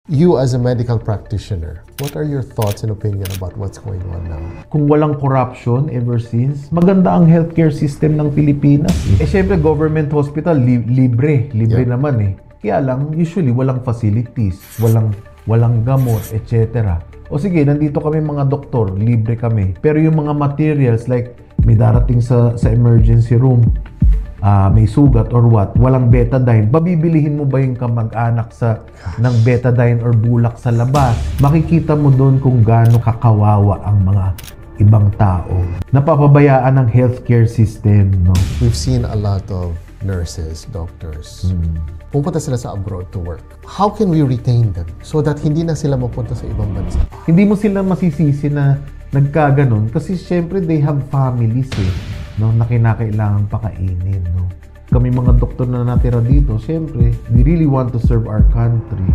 You as a medical practitioner, what are your thoughts and opinion about what's going on now? Kung walang corruption ever since, maganda ang healthcare system ng Pilipinas. Syempre, government hospital, libre naman eh. Kaya lang, usually, walang facilities, walang gamot, etc. O sige, nandito kami mga doktor, libre kami. Pero yung mga materials, like, may darating sa emergency room, may sugat or what, walang betadine, pabibilihin mo ba yung kamag-anak ng betadine or bulak sa labas? Makikita mo doon kung gaano kakawawa ang mga ibang tao. Napapabayaan ng healthcare system, no? We've seen a lot of nurses, doctors, pupunta sila sa abroad to work. How can we retain them so that hindi na sila mapunta sa ibang bansa? Hindi mo sila masisisi na nagkaganon kasi syempre they have families eh, no, na kinakailangan pakainin, no. Kami mga doktor na natira dito, syempre we really want to serve our country.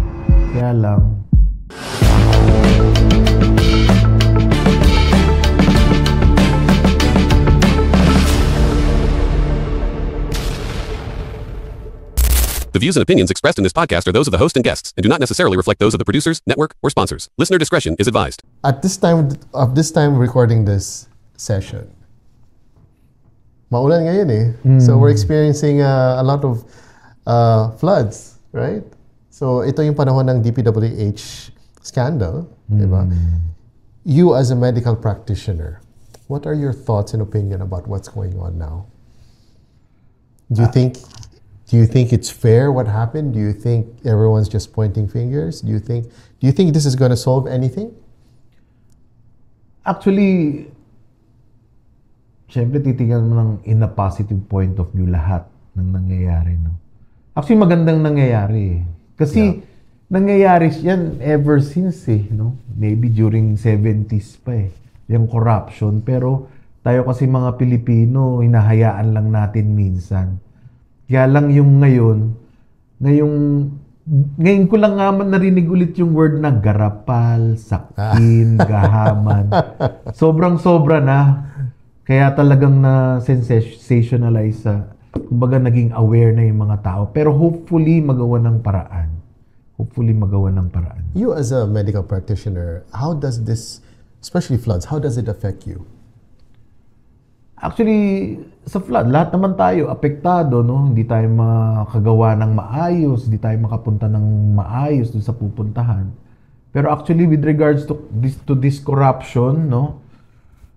Kaya lang The views and opinions expressed in this podcast are those of the host and guests and do not necessarily reflect those of the producers, network, or sponsors. Listener discretion is advised. At this time recording this session, maulan ngayon eh. So we're experiencing a lot of floods, right? So ito yung panahon ng DPWH scandal, di ba? You as a medical practitioner, what are your thoughts and opinion about what's going on now? Do you think it's fair what happened? Do you think everyone's just pointing fingers? Do you think this is going to solve anything? actually, syempre titingnan mo ng in a positive point of view lahat ng nangyayari, no? Actually, magandang nangyayari eh. Kasi nangyayari yan ever since eh, no? Maybe during 70s pa eh, yung corruption. Pero tayo kasi mga Pilipino, hinahayaan lang natin minsan. Kaya lang yung ngayon ko lang naman narinig ulit yung word na garapal, sakin, gahaman. Sobrang-sobra na. Kaya talagang na-sensationalize kumbaga naging aware na yung mga tao. Pero hopefully magawa ng paraan. You as a medical practitioner, how does this, especially floods, how does it affect you? Actually, sa flood, lahat naman tayo apektado, no? Hindi tayo makagawa ng maayos, hindi tayo makapunta ng maayos dun sa pupuntahan. Pero actually, with regards to this corruption, no?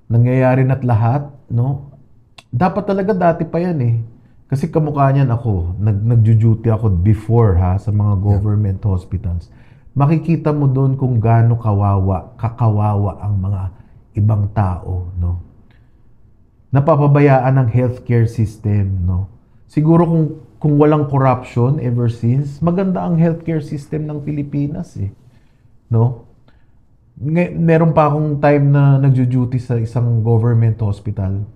Nangyayari na't lahat, no? Dapat talaga dati pa yan eh. Kasi kamukha niyan ako, nag-duty ako before sa mga government hospitals. Makikita mo doon kung gaano kakawawa ang mga ibang tao, no? Napapabayaan ng healthcare system, no? Siguro kung walang corruption ever since, maganda ang healthcare system ng Pilipinas eh, no? Meron pa akong time na nagjo-duty sa isang government hospital.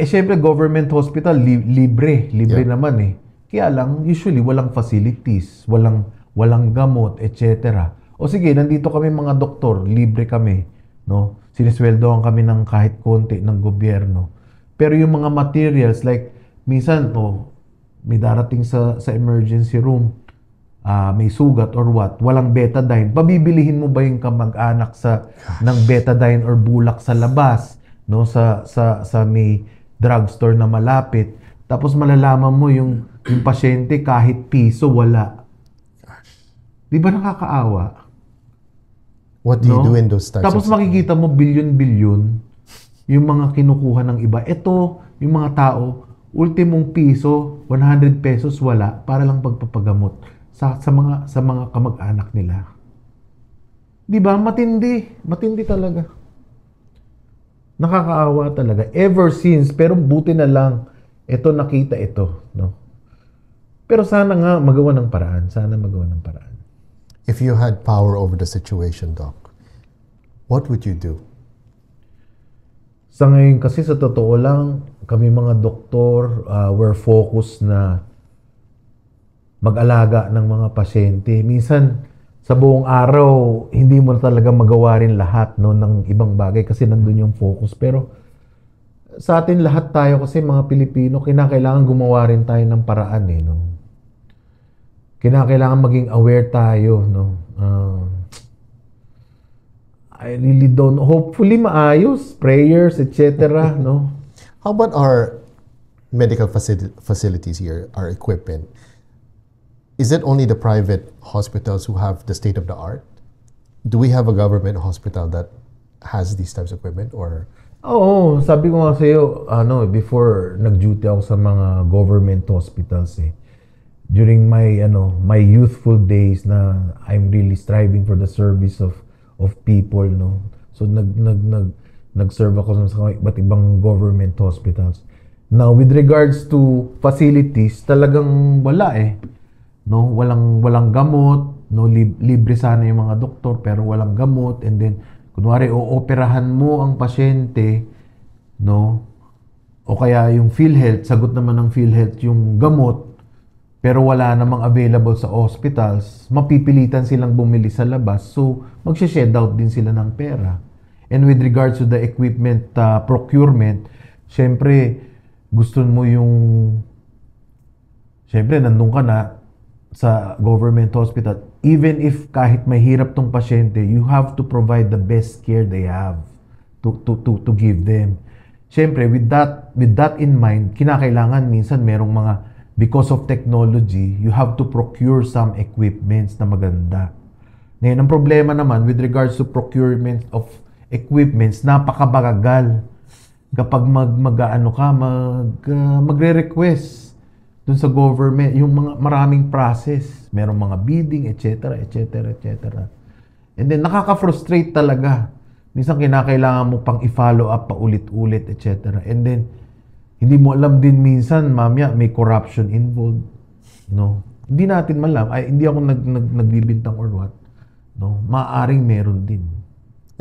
Syempre government hospital libre naman eh. Kaya lang usually walang facilities, walang gamot, etc. O sige, nandito kami mga doktor, libre kami, no? Sinisweldohan kami ng kahit konti ng gobyerno. Pero yung mga materials like minsan may darating sa emergency room, may sugat or what, walang betadine. Pabibilihin mo ba yung kamag-anak ng betadine or bulak sa labas, no? Sa may drugstore na malapit. Tapos malalaman mo yung pasyente kahit piso wala. Di ba nakakaawa? What do you do in those types Tapos of makikita mo bilyon-bilyon yung mga kinukuha ng iba. Ito, yung mga tao, ultimong piso, 100 pesos wala para lang pagpapagamot sa mga kamag-anak nila. 'Di ba? Matindi talaga. Nakakaawa talaga ever since, pero buti na lang nakita ito, no? Pero sana nga magawa ng paraan. If you had power over the situation, Doc, what would you do? Sa ngayon kasi sa totoo lang, kami mga doktor, we're focused na mag-alaga ng mga pasyente. Minsan, sa buong araw, hindi mo talaga magawa rin lahat, no, ng ibang bagay kasi nandun yung focus. Pero sa atin lahat tayo kasi mga Pilipino, kinakailangan gumawa rin tayo ng paraan, no? kinakailangan maging aware tayo, no? I really don't, hopefully maayos, prayers, etc., no? How about our medical facilities here, our equipment? Is it only the private hospitals who have the state of the art? Do we have a government hospital that has these types of equipment, or? Oo, sabi ko nga sa'yo, before nag-duty ako sa mga government hospitals during my youthful days na I'm really striving for the service of people, no. So nag-serve ako sa iba't ibang government hospitals. Now, with regards to facilities, talagang wala no, walang gamot, no, libre sana yung mga doktor pero walang gamot, and then kunwari ooperahan mo ang pasyente, no, o kaya yung PhilHealth, sagot naman ng PhilHealth yung gamot, pero wala namang available sa hospitals, mapipilitan silang bumili sa labas, so magsha-shed out din sila ng pera. And with regards to the equipment procurement, syempre gusto mo syempre nandun ka na sa government hospital, even if kahit mahirap tong pasyente, you have to provide the best care they have to give them. Siyempre, with that in mind, kinakailangan minsan merong mga, because of technology, you have to procure some equipments na maganda. Ngayon, ang problema naman with regards to procurement of equipments, napakabagal kapag magre-request dun sa government, yung mga maraming process, merong mga bidding, etc., etc., etc. And then, nakaka-frustrate talaga. Minsan, kinakailangan mo pang i-follow up pa ulit-ulit, etc. And then, hindi mo alam din minsan, mamaya, may corruption involved. No? Hindi natin malam. Hindi ako nagbibintang or what. No? Maaaring meron din.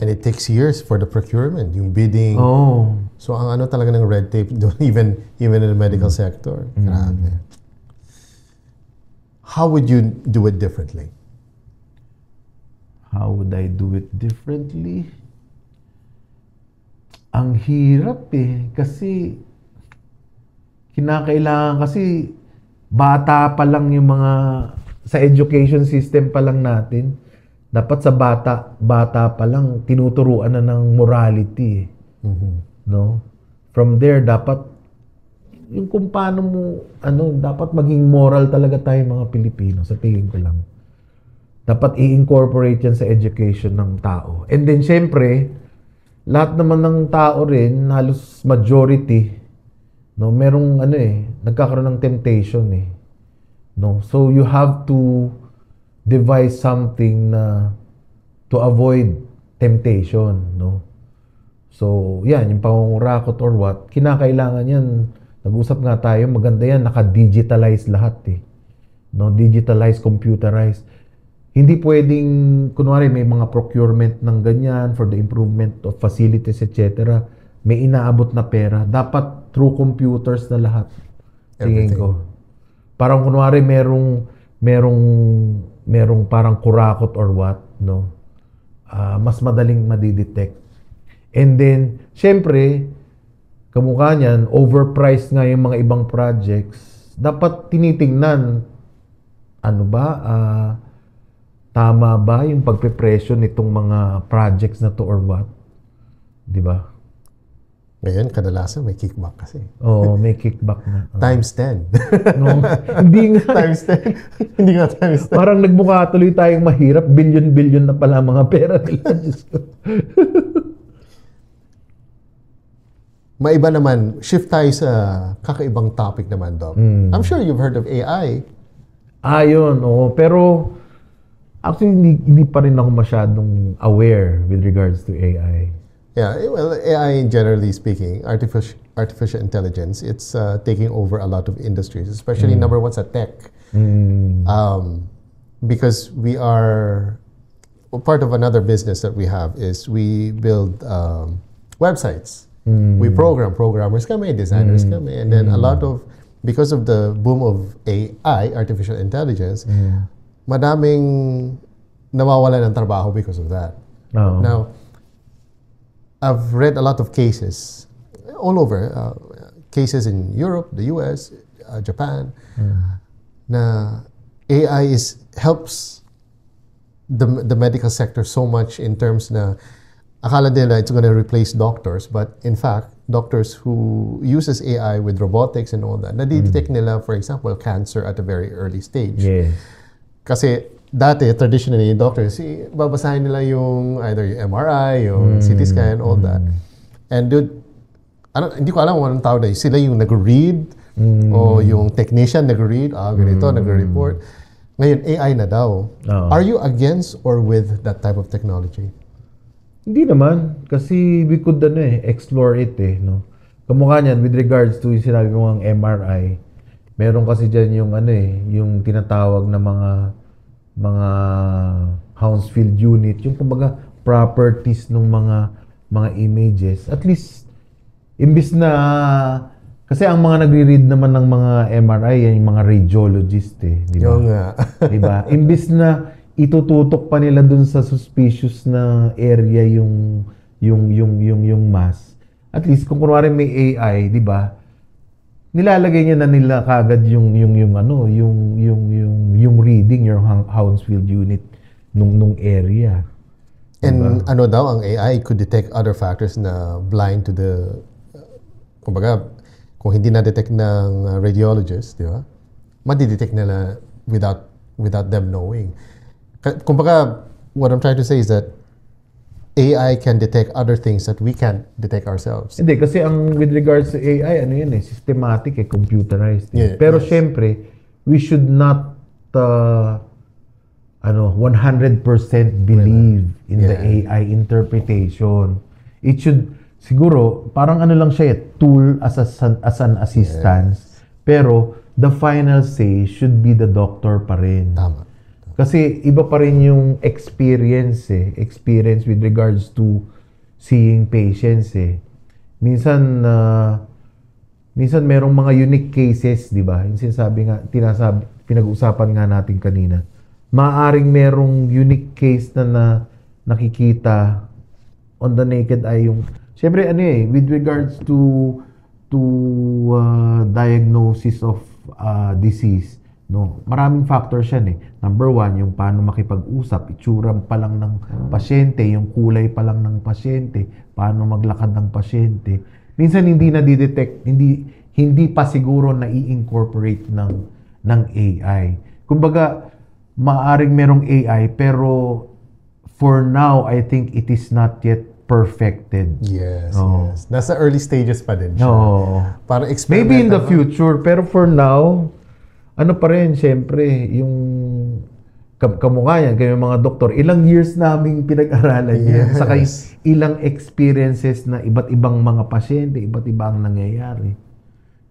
And it takes years for the procurement, yung bidding. Oh. So ang talaga ng red tape doon, even in the medical sector. Grabe. How would you do it differently? How would I do it differently? Ang hirap kasi kinakailangan kasi bata pa lang yung mga sa education system pa lang natin. Dapat sa bata pa lang tinuturuan na ng morality. No? From there dapat yung kung paano mo dapat maging moral talaga tayo mga Pilipino, sa tingin ko lang. Dapat i-incorporate yan sa education ng tao. And then syempre, lahat naman ng tao rin, halos majority, no, merong nagkakaroon ng temptation No? So you have to devise something na to avoid temptation, no? So, yan, yung pangungurakot or what, kinakailangan yan, nag-usap nga tayo, maganda yan, naka-digitalize lahat no? Digitalize, computerize. Hindi pwedeng, kunwari, may mga procurement ng ganyan for the improvement of facilities, etc. May inaabot na pera. Dapat through computers na lahat. Tingin ko. Parang kunwari, merong parang kurakot or what, no? Mas madaling madidetect. And then, syempre, kamukha niyan, overpriced nga yung mga ibang projects. Dapat tinitingnan, tama ba yung pagpe-presyo nitong mga projects na to or what? Di ba? Ngayon, kadalasan may kickback kasi. Oo, may kickback na. Times 10. No, hindi nga. Times 10. Hindi nga times 10. Parang nagmukha tuloy tayong mahirap. Billion na pala mga pera nila. Maiba naman, shift tayo sa kakaibang topic naman, Doc. I'm sure you've heard of AI. Yun. Oo. Pero, actually, hindi pa rin ako masyadong aware with regards to AI. Yeah, well, AI, generally speaking, artificial intelligence, it's taking over a lot of industries, especially number one sa tech. Because we are, part of another business that we have is we build websites. We programmers kami, designers kami, and then a lot of, because of the boom of AI, artificial intelligence, madaming nawawala ng trabaho because of that. Oh. Now, I've read a lot of cases all over, cases in Europe, the US, Japan, na AI helps the medical sector so much in terms na akala nila it's going to replace doctors, but in fact, doctors who uses AI with robotics and all that, nadidetect nila, for example, cancer at a very early stage. Yes. Kasi dati, traditionally, doctors, babasahin nila yung either yung MRI, yung CT scan, all that. And dude, hindi ko alam kung anong tawag na, sila yung nag-read o yung technician nag-read, ganito, nag-report. Ngayon, AI na daw. Are you against or with that type of technology? Hindi naman. Kasi we could explore it no? Kamukha niyan, with regards to yung sinabi mo ang MRI, meron kasi dyan yung yung tinatawag na mga Hounsfield unit, yung kumbaga properties ng mga images. At least, imbis na, kasi ang mga nagre-read naman ng mga MRI, yan yung mga radiologist di ba? Yung nga. Diba? Imbis na itututok pa nila dun sa suspicious na area yung mass. At least kung kunwari may AI, di ba? Nilalagay niya na nila kagad yung reading, yung Hounsfield unit nung area. And ano daw ang AI could detect other factors na blind to the kumbaga kung hindi na detect ng radiologist, di ba? Madidetect nila without them knowing. Kumbaga, what I'm trying to say is that AI can detect other things that we can't detect ourselves. Hindi, kasi with regards to AI, systematic, computerized. Yeah, Pero syempre, we should not 100% believe in the AI interpretation. It should, siguro, parang lang siya, tool as an assistance. Pero, the final say should be the doctor pa rin. Tama. Kasi iba pa rin yung experience with regards to seeing patients Minsan merong mga unique cases, di ba? Yung pinag-uusapan nga natin kanina. Maaaring merong unique case na nakikita on the naked eye yung syempre with regards to diagnosis of disease. No, maraming factors yan Number 1, yung paano makipag-usap, itsura pa lang ng pasyente, yung kulay pa lang ng pasyente, paano maglakad ng pasyente. Minsan hindi na di-detect, hindi pa siguro na i-incorporate ng AI. Kumbaga, maaring merong AI pero for now, I think it is not yet perfected. Yes, yes. Nasa early stages pa din siya. Para maybe in the future, pero for now, pa rin, syempre, yung kamukha yan, kayo mga doktor, ilang years naming pinag-aralan yan. Saka ilang experiences na iba't ibang mga pasyente, iba't ibang nangyayari.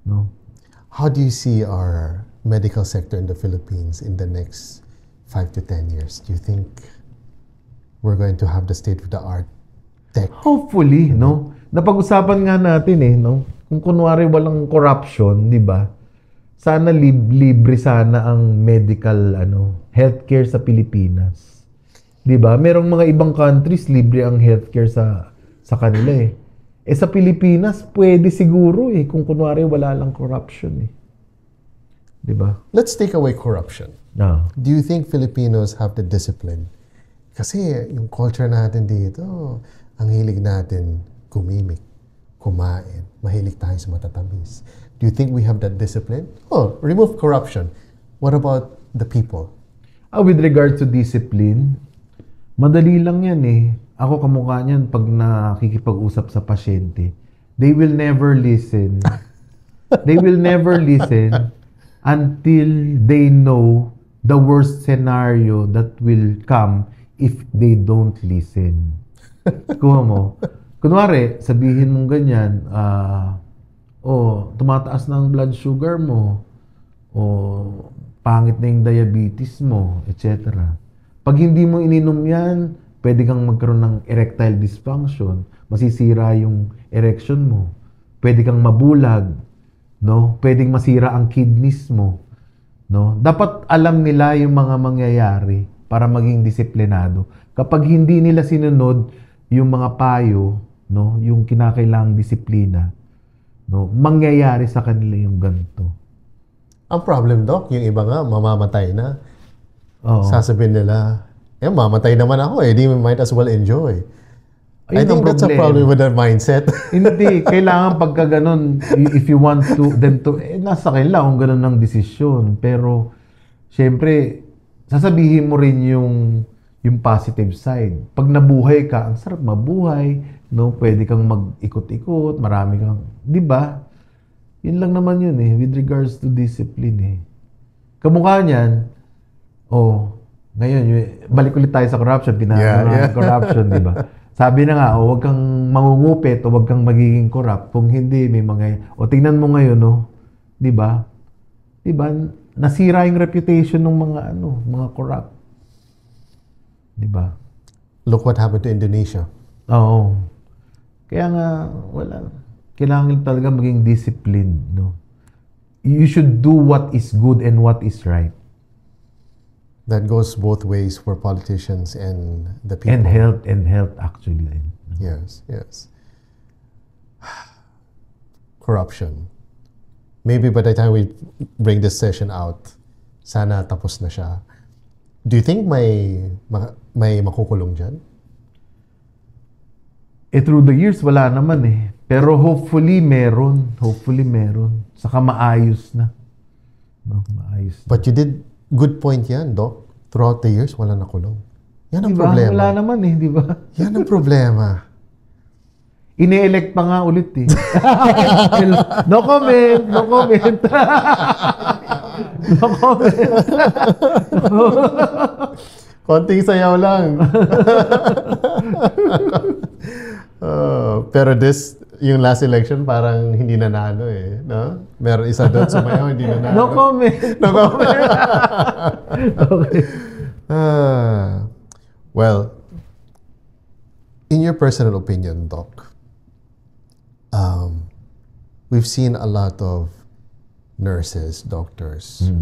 No? How do you see our medical sector in the Philippines in the next 5 to 10 years? Do you think we're going to have the state-of-the-art tech? Hopefully, no? Napag-usapan nga natin, no? Kung kunwari walang corruption, di ba? Sana libre sana ang medical healthcare sa Pilipinas. 'Di ba? Merong mga ibang countries libre ang healthcare sa kanila sa Pilipinas pwede siguro kung kunwari wala lang corruption 'Di ba? Let's take away corruption. Do you think Filipinos have the discipline? Kasi yung culture natin dito, ang hilig natin kumimik, kumain, mahilig tayo sa matatamis. Do you think we have that discipline? Remove corruption. What about the people? With regard to discipline, madali lang yan Ako kamukha niyan pag nakikipag-usap sa pasyente. They will never listen. They will never listen until they know the worst scenario that will come if they don't listen. Kuha mo. Kunwari, sabihin mong ganyan, tumataas na ang blood sugar mo, pangit na yung diabetes mo, etc. Pag hindi mo ininom yan, pwede kang magkaroon ng erectile dysfunction, masisira yung erection mo, pwede kang mabulag, no? Pwedeng masira ang kidneys mo, no? Dapat alam nila yung mga mangyayari para maging disiplinado. Kapag hindi nila sinunod yung mga payo, no, yung kinakailangang disiplina, no, mangyayari sa kanila yung ganito. Ang problem, Doc, yung iba nga mamamatay na Oo. sasabihin nila, mamatay naman ako di might as well enjoy. I Ayun think ang that's a problem with their mindset. Hindi, kailangan pagka ganun, if you want to, them to, nasa kanila kung ganun ang desisyon. Pero, syempre, sasabihin mo rin yung positive side. Pag nabuhay ka, ang sarap mabuhay, no? Pwede kang mag-ikot-ikot, marami kang, di ba? Yun lang naman yun with regards to discipline Kamukha niyan, ngayon, balik ulit tayo sa corruption, corruption, di ba? Sabi na nga, huwag kang mangungupit o huwag kang magiging corrupt. Kung hindi, may mga... tingnan mo ngayon, di ba? Di ba? Nasira yung reputation ng mga corrupt. Di ba? Look what happened to Indonesia. Oo. Kaya nga, wala. Kailangan talaga maging disciplined, no? You should do what is good and what is right. That goes both ways for politicians and the people. And health actually. Yes. Corruption. Maybe by the time we bring this session out, sana tapos na siya. Do you think may makukulong dyan? Through the years, wala naman Pero hopefully meron. Saka maayos na. No, maayos na. But you did good point yan, Doc. Throughout the years, wala nakulong. Yan ang diba? problema. Wala naman di ba? Yan ang problema. Ine-elect pa nga ulit No comment. No comment. Konting sayaw lang. Pero yung last election, parang hindi nanalo no? Meron isa doon sumayaw, hindi nanalo. No comment. Okay. Well, in your personal opinion, Doc, we've seen a lot of nurses, doctors.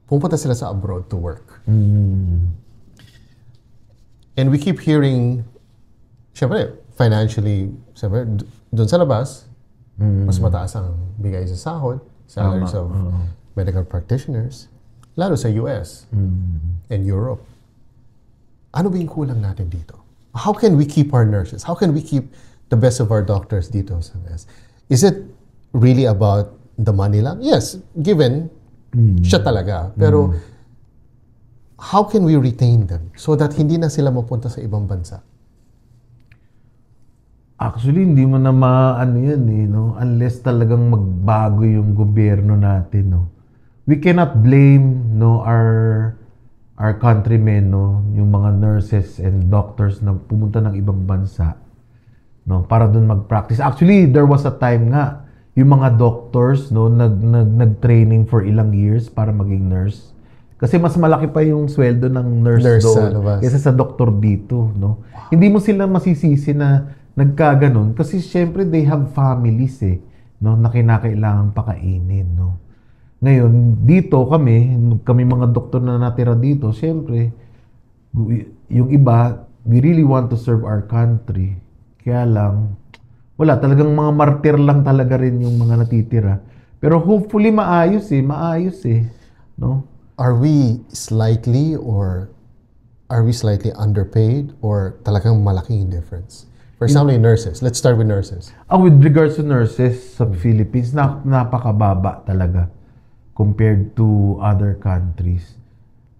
Pumunta sila sa abroad to work. And we keep hearing, syempre, financially, syempre, doon sa labas, mas mataas ang bigay sa sahod, salaries of medical practitioners, lalo sa US and Europe. Ano ba yung kulang natin dito? How can we keep our nurses? How can we keep the best of our doctors dito sa US? Is it really about the money lang? Yes, given, siya talaga. Pero, how can we retain them so that hindi na sila mapunta sa ibang bansa? Actually, hindi mo na maano yan no? Unless talagang magbago yung gobyerno natin, no? We cannot blame, our countrymen, yung mga nurses and doctors na pumunta ng ibang bansa, para doon mag-practice. Actually, there was a time nga, yung mga doctors, nag-training for ilang years para maging nurse. Kasi mas malaki pa yung sweldo ng nurse doon kaysa sa doktor dito, Wow. Hindi mo sila masisisi na nagkaganon kasi syempre they have families na kinakailangang pakainin, Ngayon, dito kami mga doktor na natira dito, syempre, yung iba, we really want to serve our country. Kaya lang, wala, talagang mga martir lang talaga rin yung mga natitira. Pero hopefully maayos no? Are we slightly underpaid or talagang malaking difference? For example, nurses. Let's start with nurses. With regards to nurses sa Philippines, napakababa talaga compared to other countries.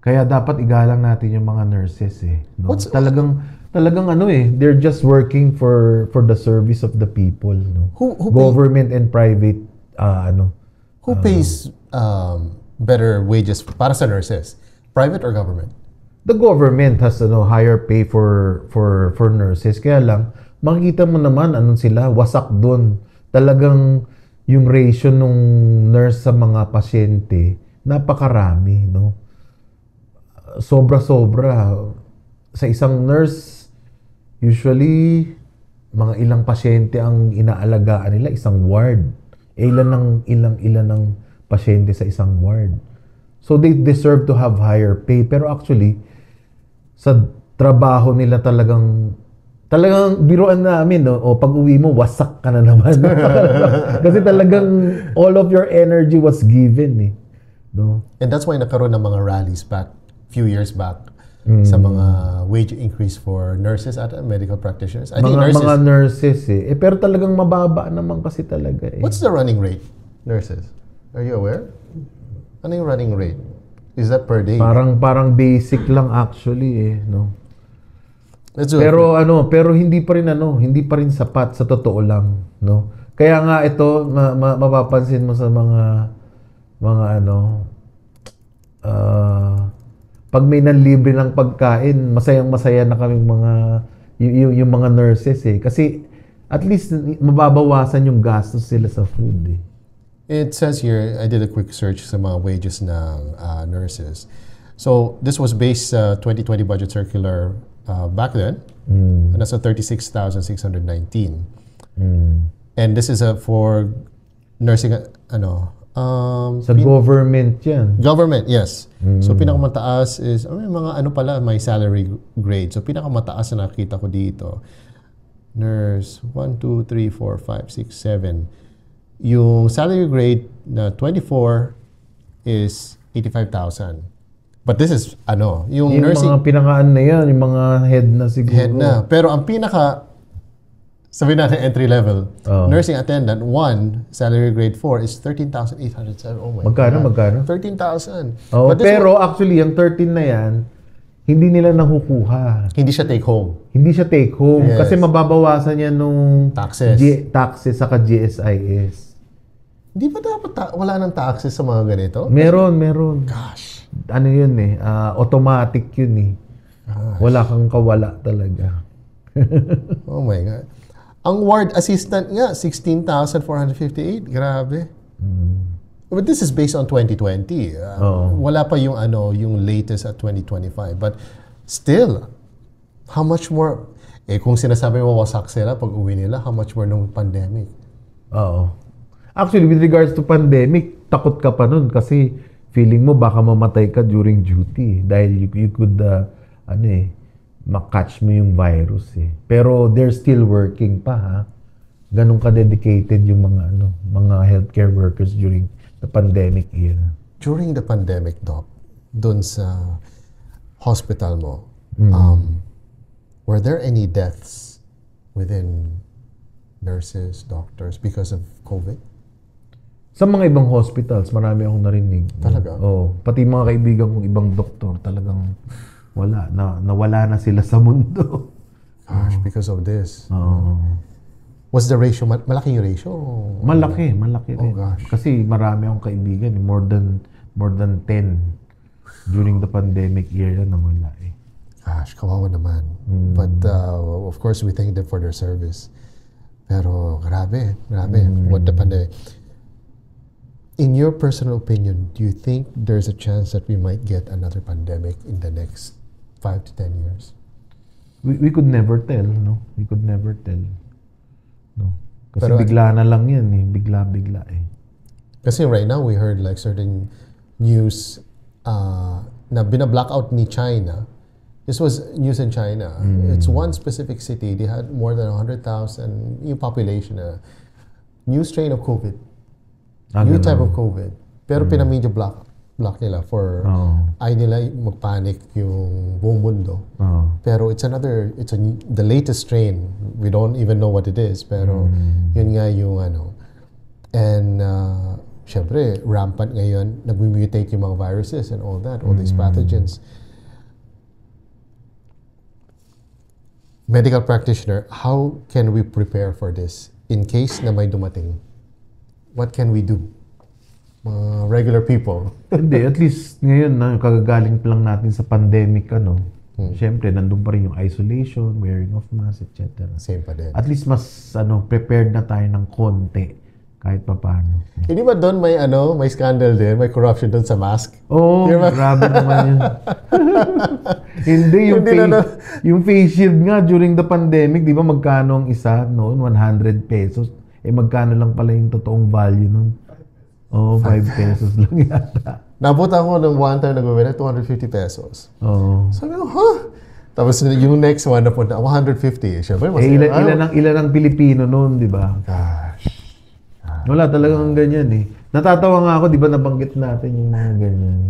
Kaya dapat igalang natin yung mga nurses no? Talagang they're just working for the service of the people, no? Who government and private Who pays better wages para sa nurses? Private or government? The government has higher pay for nurses. Kaya lang makikita mo naman sila wasak doon. Talagang yung ratio nung nurse sa mga pasyente napakarami, no? Sobra-sobra. Sa isang nurse, usually mga ilang pasyente ang inaalagaan nila, isang ward. Ilan ng pasyente sa isang ward. So they deserve to have higher pay. Pero actually, sa trabaho nila talagang biruan namin, pag uwi mo, wasak ka na naman. Kasi talagang all of your energy was given, No? And that's why nagkaroon ng mga rallies back, few years back, sa mga wage increase for nurses at medical practitioners. I think nurses... Mga nurses eh. Pero talagang mababa naman kasi talaga eh. What's the running rate, nurses? Are you aware? Ano yung running rate? Is that per day? Parang basic lang actually eh, no. Pero hindi pa rin sapat sa totoo lang, no. Kaya nga ito mapapansin mo sa mga pag may nanlibre ng pagkain, masayang-masaya na kaming yung mga nurses eh. Kasi at least mababawasan yung gastos sila sa food eh. It says here, I did a quick search sa mga wages ng nurses. So this was based 2020 budget circular back then. And that's 36,619. And this is for nursing Sa government yan. Government, yes. So pinakamataas is may salary grade. So pinakamataas na nakita ko dito. Nurse 1 2 3 4 5 6 7. Yung salary grade na 24 is 85,000. But this is yung nursing mga pinangaan na yan, yung mga head na siguro. Head na. Pero ang pinaka sabihin natin entry level, nursing attendant 1, salary grade 4 is 13,807. Oh my Magkano? 13,000. Oh, pero actually yung 13 na yan, hindi nila nakukuha. Hindi siya take home. Yes. Kasi mababawasan yan nung taxes saka GSIS. Hindi ba dapat wala nang taxes sa mga ganito? Meron. Gosh. Ano yun eh, automatic yun eh. Wala kang kawala talaga. Oh my God. Ang ward assistant nga, 16,458. Grabe. But this is based on 2020. Wala pa yung yung latest at 2025. But still, how much more? Kung sinasabi mo wasak sila pag uwi nila, how much more nung pandemic? Oo. Actually, with regards to pandemic, takot ka pa nun kasi feeling mo baka mamatay ka during duty dahil you could makatch mo yung virus eh. Pero they're still working pa ha. Ganun ka dedicated yung mga healthcare workers during the pandemic era. During the pandemic, Doc, dun sa hospital mo, were there any deaths within nurses, doctors because of COVID? Sa mga ibang hospitals, marami akong narinig. Talaga? Oo. Pati mga kaibigan kong ibang doktor, talagang nawala na sila sa mundo. Gosh, because of this. Oo. Was the ratio, malaki yung ratio? Malaki rin. Gosh. Kasi marami akong kaibigan, more than 10 during the pandemic era na wala eh. Gosh, kawawa naman. But of course, we thank them for their service. Pero grabe. What the pandemic. In your personal opinion, do you think there's a chance that we might get another pandemic in the next 5 to 10 years? We could never tell, no? We could never tell. No. Kasi Pero, bigla na lang yan eh. Bigla eh. Kasi right now, we heard like certain news na bina-blackout ni China. This was news in China. It's one specific city. They had more than 100,000 new population. New strain of COVID. New type of COVID. Pero pina-media block nila for ay nila magpanic yung buong mundo. Pero the latest strain. We don't even know what it is. Pero yun nga yung And syempre, rampant ngayon, nag-mutate yung mga viruses and all that, all these pathogens. Medical practitioner, how can we prepare for this in case na may dumating? What can we do? Regular people. Hindi, at least ngayon na kagagaling pa lang natin sa pandemic Siyempre, nandun pa rin yung isolation, wearing of mask, etc. Same pa din. At least mas prepared na tayo ng konti kahit pa paano. Hindi ba doon may scandal din, may corruption doon sa mask? Oo, grabe naman yun. Hindi, yung face shield nga during the pandemic, di ba magkano ang isa noon? 100 pesos. Magkano lang pala yung totoong value nun? 5 pesos lang yata. Nabuta ko ng one time nag-win 250 pesos. Sabi ko, Tapos yung next one napunta, 150. Siyempre, ilan ang Pilipino noon, di ba? Gosh. Wala talagang ganyan eh. Natatawa nga ako, di ba nabanggit natin yung mga ganyan.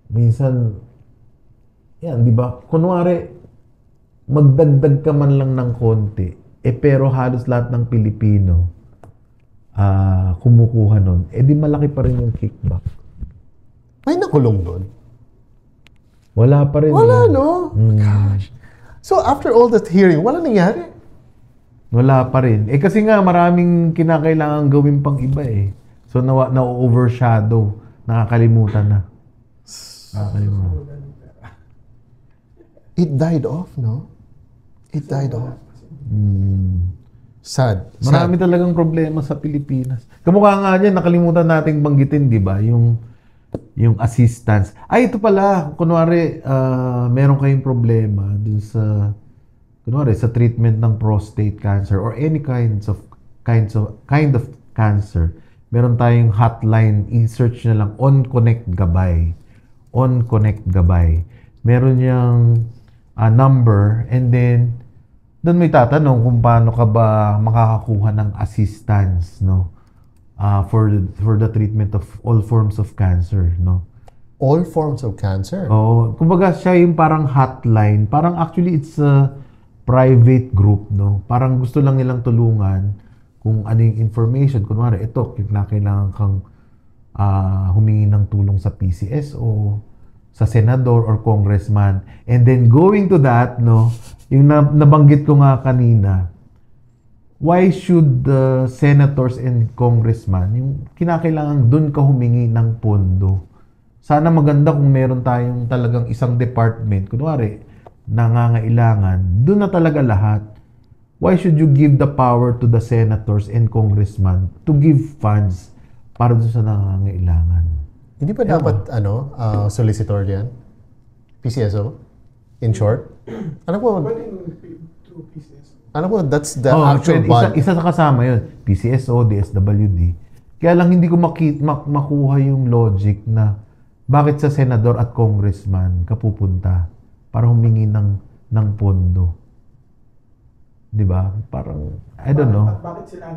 Minsan, yan, di ba? Kunwari, magdagdag ka man lang ng konti, pero halos lahat ng Pilipino kumukuha nun, di malaki pa rin yung kickback. May nakulong doon. Wala pa rin. Wala, no? Gosh. So, after all that hearing, wala nangyari? Wala pa rin. Kasi nga, maraming kinakailangan gawin pang iba eh. So, na-overshadow. Nakakalimutan na. It died off, no? It died off. Sad. Marami talagang problema sa Pilipinas. Kamukha nga dyan, nakalimutan nating banggitin, di ba? Yung assistance. Ay, ito pala. Kunwari, meron kayong problema dun sa, kunwari, sa treatment ng prostate cancer or any kind of cancer. Meron tayong hotline. I-search na lang, On Connect Gabay. On Connect Gabay. Meron yung number, and then doon may tatanong kung paano ka ba makakakuha ng assistance, no? For the treatment of all forms of cancer, no? All forms of cancer? Oh, kumbaga siya yung parang hotline. Parang actually it's a private group, no? Parang gusto lang nilang tulungan kung ano yung information. Kunwari, ito, kailangan kang humingi ng tulong sa PCSO, sa senador or congressman. And then going to that, no, yung nabanggit ko nga kanina, why should the senators and congressman, yung kinakailangan dun ka humingi ng pondo? Sana maganda kung meron tayong talagang isang department, kunwari, nangangailangan, dun na talaga lahat. Why should you give the power to the senators and congressman to give funds para dun sa nangangailangan? Hindi ba dapat, solicitor yan? PCSO? In short? Alam ko, that's the actual body. Isa sa kasama yun. PCSO, DSWD. Kaya lang hindi ko makuha yung logic na bakit sa senador at congressman ka pupunta para humingi ng pondo. Di ba? Parang, I don't know. Bakit sila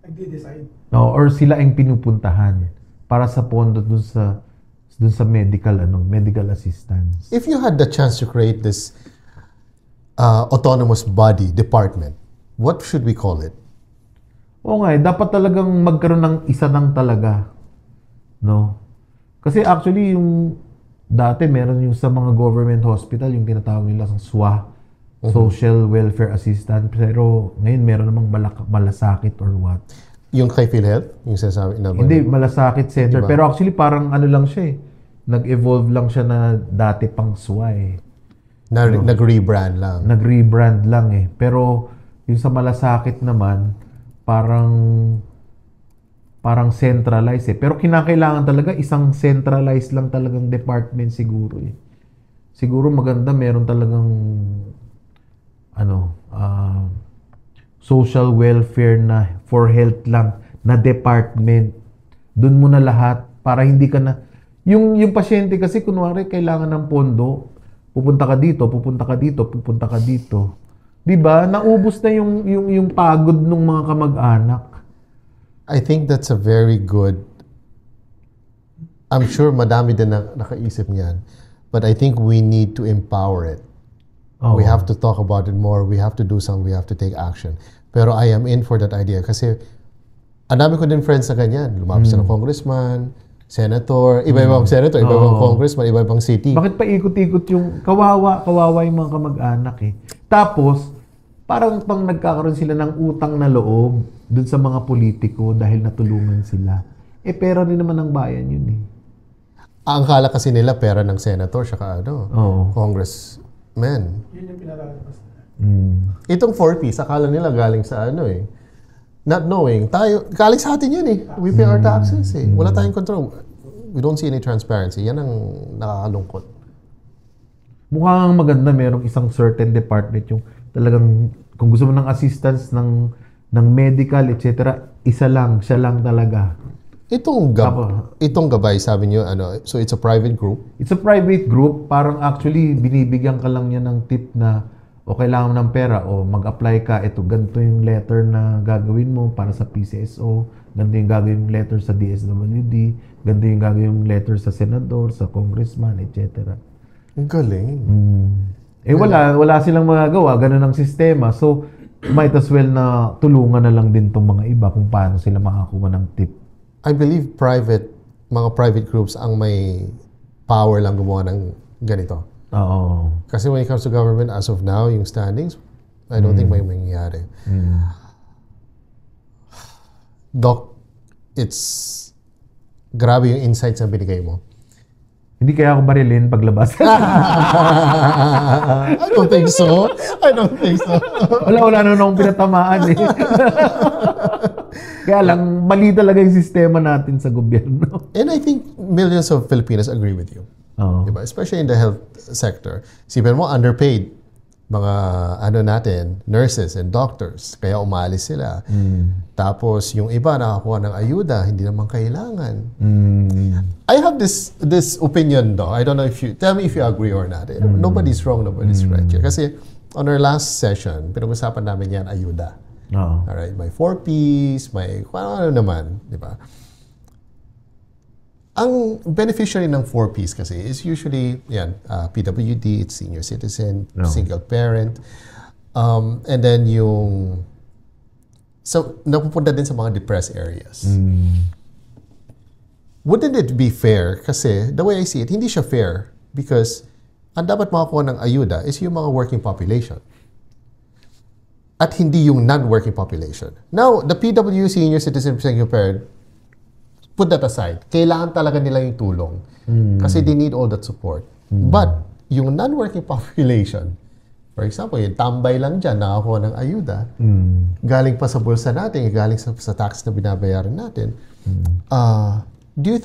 nagde-decide? No, or sila ang pinupuntahan para sa pondo dun sa medical assistance. If you had the chance to create this autonomous body, department, what should we call it? Oo nga, dapat talagang magkaroon ng isa lang talaga. No? Kasi actually, yung dati meron yung sa mga government hospital, yung tinatawag nila sa SWA, Social Welfare Assistant, pero ngayon meron namang malasakit or what. Yung kay PhilHealth? Yung sinasabi na Hindi, malasakit center. Diba? Pero actually, parang ano lang siya eh. Nag-evolve lang siya na dati pang SWA eh. Nag-rebrand lang. Nag-rebrand lang eh. Pero yung sa malasakit naman, parang centralized eh. Pero kinakailangan talaga isang centralized lang talagang department siguro eh. Siguro maganda meron talagang social welfare na for health lang na department. Doon mo na lahat para hindi ka na yung pasyente kasi kunwari kailangan ng pondo, pupunta ka dito, pupunta ka dito, pupunta ka dito. 'Di ba? Naubos na yung pagod ng mga kamag-anak. I think that's a very good. I'm sure madami din na nakaisip niyan. But I think we need to empower it. Oh. We have to talk about it more. We have to do something. We have to take action. Pero I am in for that idea kasi ang dami ko din friends na ganyan. Lumapit sila ng congressman, senator, iba-ibang senator, iba-ibang congressman, iba-ibang city. Bakit pa ikot-ikot yung kawawa yung mga kamag-anak eh. Tapos, parang pang nagkakaroon sila ng utang na loob dun sa mga politiko dahil natulungan sila. Pera din naman ng bayan yun eh. Ang kala kasi nila pera ng senator saka congressman. Yun yung pinalalabas nila. Itong 4Ps, akala nila galing sa not knowing. Galing sa atin yan eh. We pay our taxes eh. Wala tayong control. We don't see any transparency. Yan ang nakakalungkot. Mukhang maganda merong isang certain department yung talagang kung gusto mo ng assistance ng medical, etc., siya lang talaga. Itong gabay, sabi niyo, so it's a private group? It's a private group. Parang actually, binibigyan ka lang niya ng tip na o kailangan mo ng pera, o mag-apply ka, ito, ganito yung letter na gagawin mo para sa PCSO, ganito yung gagawin yung letter sa DSWD, ganito yung gagawin yung letter sa senador, sa congressman, etc. Ang galing. Wala silang magagawa, ganun ang sistema. So, might as well na tulungan na lang din tong mga iba kung paano sila makakuha ng tip. I believe mga private groups ang may power lang gumawa ng ganito. Oo. Kasi when it comes to government, as of now, yung standings, I don't think may mangyayari. Doc, it's grabe yung insights na binigay mo. Hindi kaya ako barilin paglabas. I don't think so. Wala na akong pinatamaan eh. Kaya lang, mali talaga yung sistema natin sa gobyerno. And I think millions of Filipinos agree with you. Diba? Especially in the health sector. Sipin mo, underpaid mga nurses and doctors. Kaya umalis sila. Tapos yung iba nakakuha ng ayuda, hindi naman kailangan. I have this opinion though. I don't know if you, tell me if you agree or not. Nobody's wrong, nobody's right here. Kasi on our last session, pinag-usapan namin yan, ayuda. Alright, may 4Ps, may ano naman, di ba? Ang beneficiary ng 4Ps kasi is usually PWD, it's senior citizen, single parent, and then napupunta din sa mga depressed areas. Wouldn't it be fair? Kasi the way I see it, hindi siya fair because ang dapat makakuha ng ayuda is yung mga working population at hindi yung non-working population. Now, the PW, senior citizen, single parent, put that aside. Kailangan talaga nila yung tulong. Kasi they need all that support. But, yung non-working population, for example, yung tambay lang dyan, nakakuha ng ayuda, galing pa sa bulsa natin, galing sa tax na binabayaran natin, do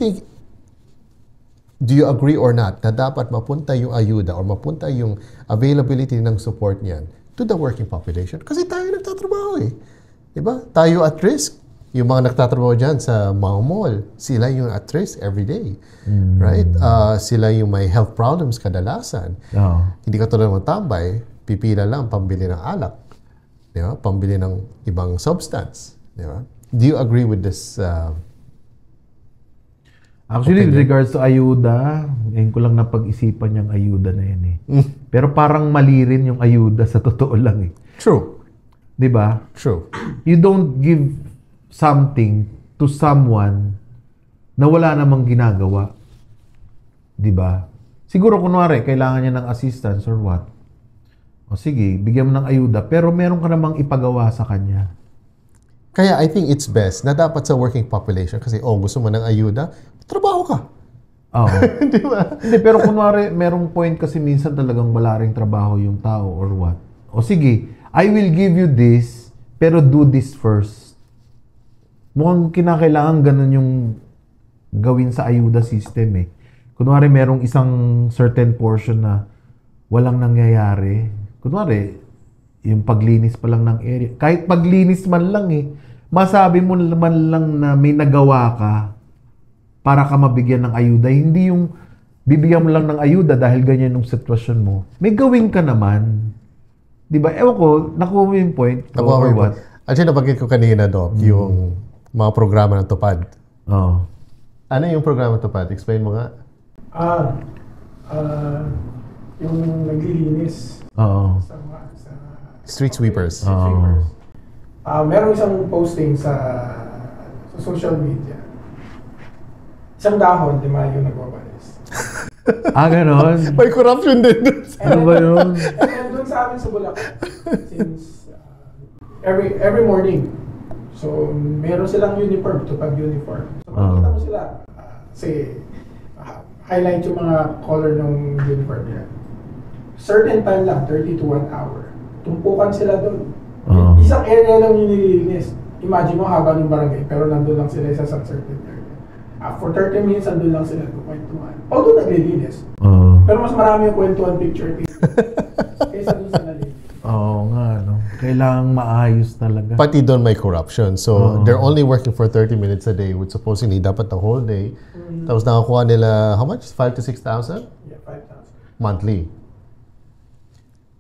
you agree or not na dapat mapunta yung ayuda or mapunta yung availability ng support niyan to the working population? Kasi tayo nagtatrabaho eh. Diba? Tayo at risk. Yung mga nagtatrabaho dyan sa mga mall, sila yung at risk every day. Right? Sila yung may health problems kadalasan. Hindi ka tulad ng tambay, pipila lang pambili ng alak. Diba? Pambili ng ibang substance. Diba? Do you agree with this Actually, opinion? with regards to ayuda, ngayon ko lang napag-isipan yung ayuda na yan eh. Pero parang mali rin yung ayuda sa totoo lang eh. True. Diba? True. You don't give something to someone na wala namang ginagawa. 'Di ba? Siguro kunwari kailangan niya ng assistance or what. O sige, bigyan mo ng ayuda pero meron ka namang ipagawa sa kanya. Kaya I think it's best na dapat sa working population kasi gusto mo ng ayuda, trabaho ka. Oo. Di ba? Hindi, pero kunwari merong point kasi minsan talagang wala ring trabaho yung tao or what. O sige, I will give you this pero do this first. Mukhang kinakailangan ganun yung gawin sa ayuda system eh. Kunwari merong isang certain portion na walang nangyayari. Kunwari, yung paglinis pa lang ng area. Kahit paglinis man lang eh, masabi mo man lang na may nagawa ka para ka mabigyan ng ayuda. Hindi yung bibigyan mo lang ng ayuda dahil ganyan yung sitwasyon mo. May gawin ka naman. Diba? Ewan ko, nakuha mo yung point. Or what? Actually, nabanggit ko kanina, Doc, yung mga programa ng TUPAD. Ano yung programa ng TUPAD? Explain mo nga. Yung naglilinis sa Street sweepers. Meron isang posting sa social media. Isang dahon, 5 yung nagwawalis. Ganon. May corruption din. Ano ba yun? And doon sa amin sa Bulacan, since every morning, so meron silang uniform, TUPAD uniform. So makikita mo sila, kasi highlight yung mga color ng uniform nila. Certain time lang, 30 to 1 hour. Tumpukan sila doon. Isang area lang yung nililinis. Imagine mo haba ng barangay, pero nandun lang sila sa certain area. For 30 minutes, nandun lang sila, 2.2. Although naglilinis. Pero mas marami yung kwentuhan picture kaysa doon sa nalilinis. Oo nga, no? Kailangang maayos talaga. Pati doon may corruption. So, they're only working for 30 minutes a day, which supposedly dapat the whole day. Tapos nakakuha nila, how much? 5,000 to 6,000? Yeah, 5,000. Monthly.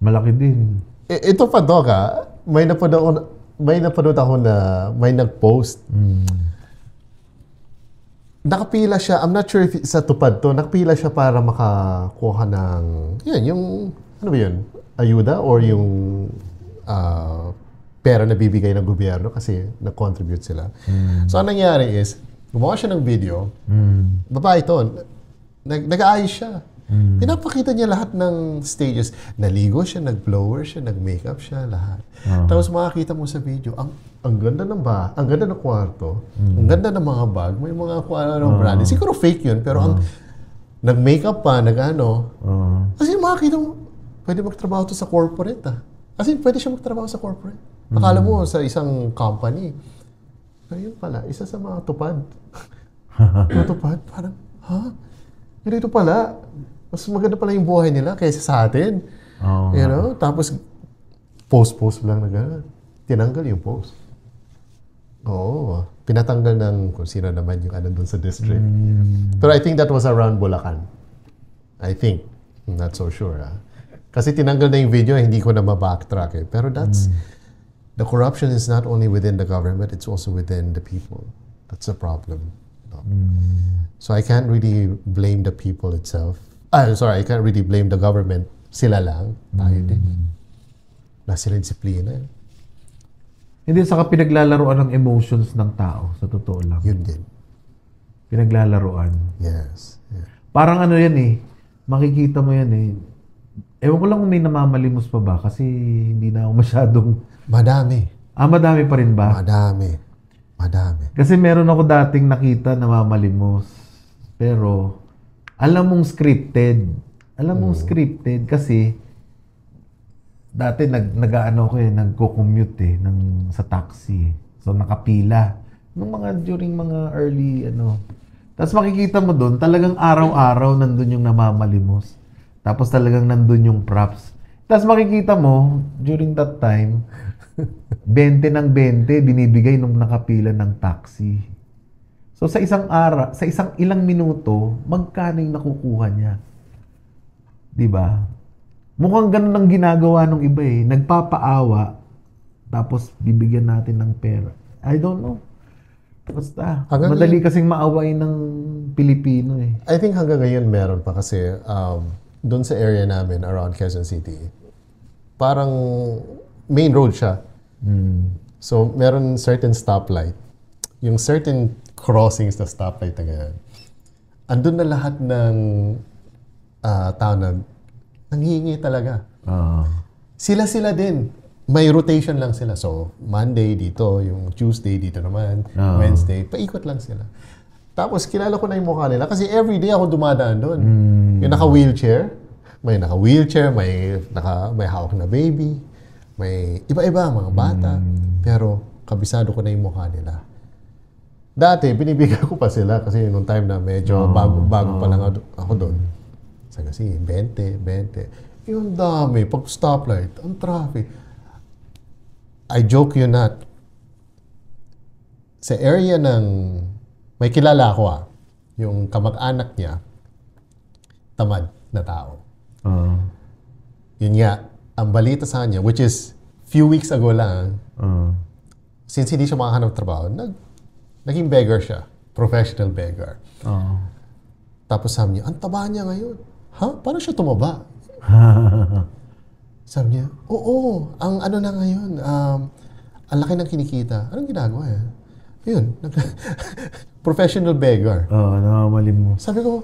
Malaki din. Ito pa, Doc, may napanood ako na may nag-post. Nakapila siya, I'm not sure if sa tupad to, nakapila siya para makakuha ng, yung, ano ba yun? Ayuda or yung pera na bibigay ng gobyerno kasi nag-contribute sila. So, ang nangyari is, gumawa siya ng video, babae ito, nag-aayos siya. Pinapakita niya lahat ng stages. Naligo siya, nag-blower siya, nag-makeup siya, lahat. Tapos makakita mo sa video, ang ganda ng ang ganda ng kwarto, ang ganda ng mga bag, may mga kung ano brand. Siguro fake yun, pero ang nag-makeup pa, kasi makakita mo, pwede magtrabaho to sa corporate Kasi pwede siya magtrabaho sa corporate. Akala mo sa isang company. Pero yun pala, isa sa mga tupad. Tupad, parang, ganito pala. Mas maganda pala yung buhay nila kaysa sa atin. You know? Tapos, post lang na gano'n. Tinanggal yung post. Oo. Pinatanggal ng kung sino naman yung doon sa district. Pero I think that was around Bulacan. I think. I'm not so sure. Kasi tinanggal na yung video, hindi ko na ma-backtrack. Pero that's... The corruption is not only within the government, it's also within the people. That's the problem. So I can't really blame the people itself. I can't really blame the government. Sila lang. Tayo din. Wala sila disiplina. Hindi, saka pinaglalaroan ng emotions ng tao, sa totoo lang. Yun din. Pinaglalaroan. Yes. Yeah. Parang ano yan makikita mo yan Ewan ko lang kung may namamalimos pa ba kasi hindi na ako masyadong... Madami. Madami pa rin ba? Madami. Kasi meron ako dating nakita namamalimos. Pero, alam mong scripted. Kasi, dati nagko-commute sa taxi. So, nakapila. During mga early, Tapos makikita mo doon, talagang araw-araw nandun yung namamalimos. Tapos talagang nandun yung props. Tapos makikita mo, during that time, 20 ng 20 binibigay nung nakapila ng taxi. So sa isang ilang minuto, magkano yung nakukuha niya? 'Di ba? Mukhang ganun ang ginagawa ng iba Nagpapaawa, tapos bibigyan natin ng pera. I don't know. Basta, madali kasing maaway ng Pilipino I think hanggang ngayon meron pa kasi doon sa area namin around Quezon City, parang main road siya. So, meron certain stoplight. Yung certain crossings na stoplight na ganyan. Andun na lahat ng tao nanghihingi talaga. Sila din. May rotation lang sila. So, Monday dito, yung Tuesday dito naman, Wednesday, paikot lang sila. Tapos, kilala ko na yung mukha nila kasi everyday ako dumadaan doon. Yung naka-wheelchair, may hawak na baby, may iba-iba mga bata, pero kabisado ko na yung mukha nila. Dati, binibigyan ko pa sila kasi nung time na medyo bago pa lang ako doon. Kasi 20. Yung dami, pag stoplight, ang traffic. I joke you not. Sa area ng, may kilala ako yung kamag-anak niya, tamad na tao. Yun nga, ang balita sa kanya, which is few weeks ago lang, since hindi siya makahanap trabaho, naging beggar siya. Professional beggar. Tapos sabi niya, ang taba niya ngayon. Paano siya tumaba? Sabi niya, oo, ang ano na ngayon, ang laki ng kinikita. Anong ginagawa yan? Yun, professional beggar. Namamalim mo. Sabi ko,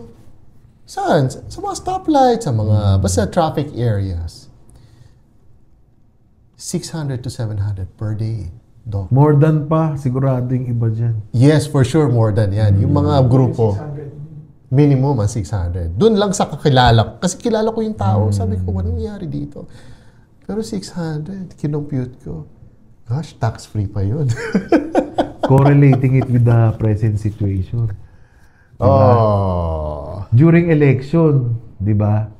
saan? Sa mga stoplight, sa mga, basta traffic areas. 600 to 700 per day. Doc. More than pa, sigurado yung iba dyan. Yes, for sure, more than yan. Yung mga grupo, 600. minimum 600. Doon lang sa kakilala. Kasi kilala ko yung tao. Sabi ko, anong nangyari dito? Pero 600, kinompute ko. Gosh, tax-free pa yun. Correlating it with the present situation. Diba? During election, di ba?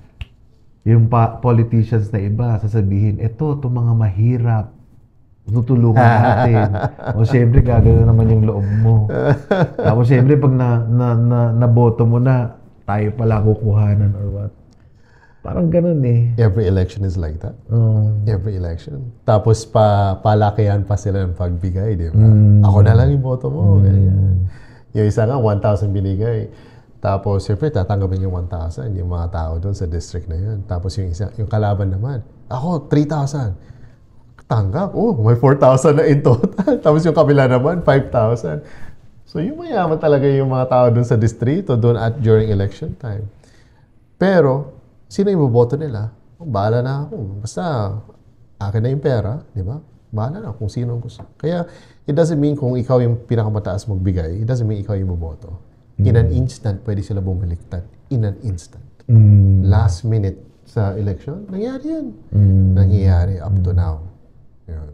Yung politicians na iba, sasabihin, itong mga mahirap, tutulungan natin. O syempre, gagawin naman yung loob mo. Tapos syempre, pag naboto mo na, tayo pala kukuhanan or what. Parang ganun eh. Every election is like that. Oh. Every election. Tapos palakihan pa sila ng pagbigay, di ba? Ako na lang yung boto mo. Ganyan. Yung isa nga, 1,000 binigay. Tapos, siyempre, tatanggapin yung 1,000 yung mga tao doon sa district na yun. Tapos yung isa, yung kalaban naman, ako, 3,000. Tanggap. Oh, may 4,000 na in total. Tapos yung kabila naman, 5,000. So, yung mayaman talaga yung mga tao doon sa distrito, doon during election time. Pero, sino yung boboto nila? Bahala na ako. Basta, akin na yung pera, di ba? Bahala na kung sino ang gusto. Kaya, it doesn't mean kung ikaw yung pinakamataas magbigay, it doesn't mean ikaw yung boboto. In an instant, pwede sila bumaliktad. In an instant. Last minute sa election, nangyari yan. Nangyayari up to now. Yun.